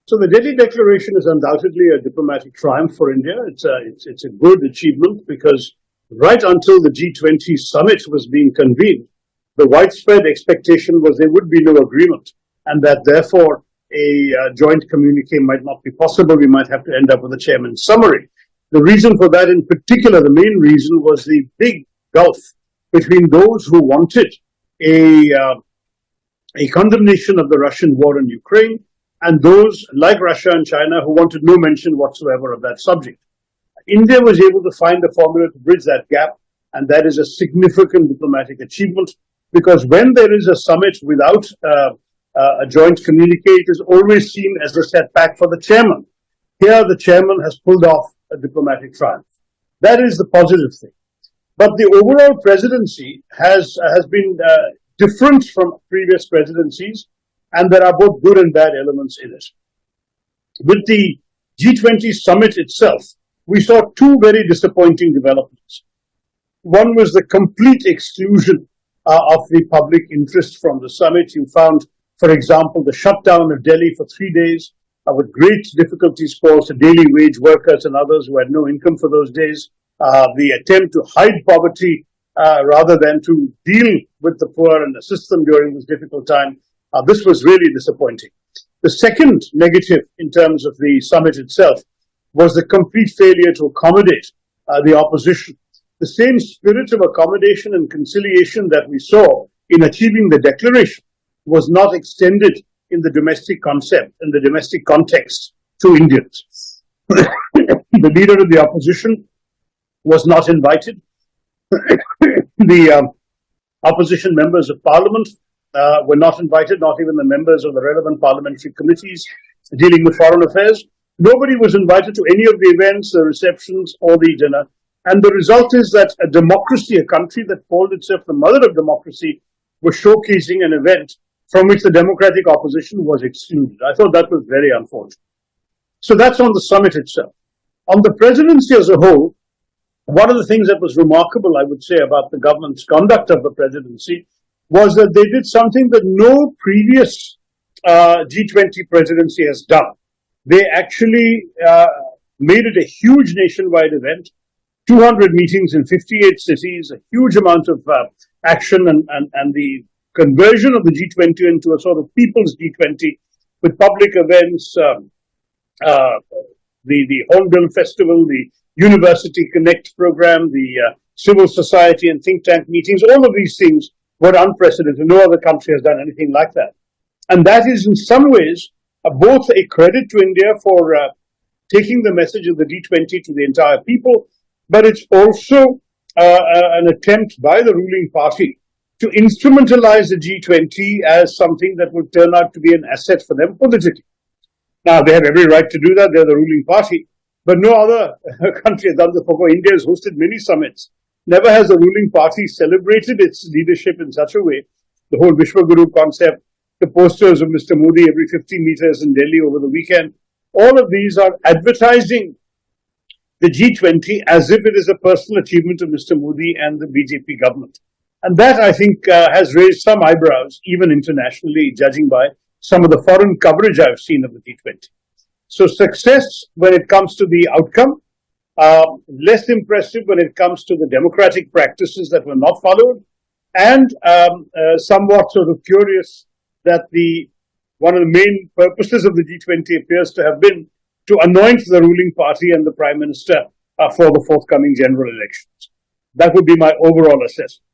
So the Delhi Declaration is undoubtedly a diplomatic triumph for India. It's a good achievement because right until the G20 summit was being convened, the widespread expectation was there would be no agreement and that therefore a joint communique might not be possible. We might have to end up with a chairman's summary. The reason for that in particular, the main reason was the big gulf between those who wanted a condemnation of the Russian war in Ukraine and those like Russia and China who wanted no mention whatsoever of that subject. India was able to find a formula to bridge that gap, and that is a significant diplomatic achievement because when there is a summit without a joint communique, it is always seen as a setback for the chairman. Here, the chairman has pulled off a diplomatic triumph. That is the positive thing. But the overall presidency has been different from previous presidencies, and there are both good and bad elements in it. With the G20 summit itself, we saw two very disappointing developments. One was the complete exclusion of the public interest from the summit. You found, for example, the shutdown of Delhi for 3 days with great difficulties caused to daily wage workers and others who had no income for those days. The attempt to hide poverty rather than to deal with the poor and assist them during this difficult time. This was really disappointing. The second negative in terms of the summit itself was the complete failure to accommodate the opposition. The same spirit of accommodation and conciliation that we saw in achieving the declaration was not extended in the domestic concept, in the domestic context to Indians. The leader of the opposition was not invited. The opposition members of parliament were not invited, not even the members of the relevant parliamentary committees dealing with foreign affairs. Nobody was invited to any of the events, the receptions, or the dinner. And the result is that a democracy, a country that called itself the mother of democracy, was showcasing an event from which the democratic opposition was excluded. I thought that was very unfortunate. So that's on the summit itself. On the presidency as a whole, one of the things that was remarkable, I would say, about the government's conduct of the presidency was that they did something that no previous G20 presidency has done. They actually made it a huge nationwide event, 200 meetings in 58 cities, a huge amount of action and the conversion of the G20 into a sort of people's G20 with public events, the Hornbill Festival, the University Connect program, the civil society and think tank meetings. All of these things were unprecedented. No other country has done anything like that. And that is in some ways both a credit to India for taking the message of the G20 to the entire people, but it's also an attempt by the ruling party to instrumentalize the G20 as something that would turn out to be an asset for them politically. Now, they have every right to do that. They're the ruling party. But no other country has done this before. India has hosted many summits. Never has the ruling party celebrated its leadership in such a way. The whole Vishwaguru concept, the posters of Mr. Modi every 50 meters in Delhi over the weekend, all of these are advertising the G20 as if it is a personal achievement of Mr. Modi and the BJP government. And that, I think, has raised some eyebrows, even internationally, judging by some of the foreign coverage I've seen of the G20. So success when it comes to the outcome, less impressive when it comes to the democratic practices that were not followed, and somewhat sort of curious that one of the main purposes of the G20 appears to have been to anoint the ruling party and the Prime Minister for the forthcoming general elections. That would be my overall assessment.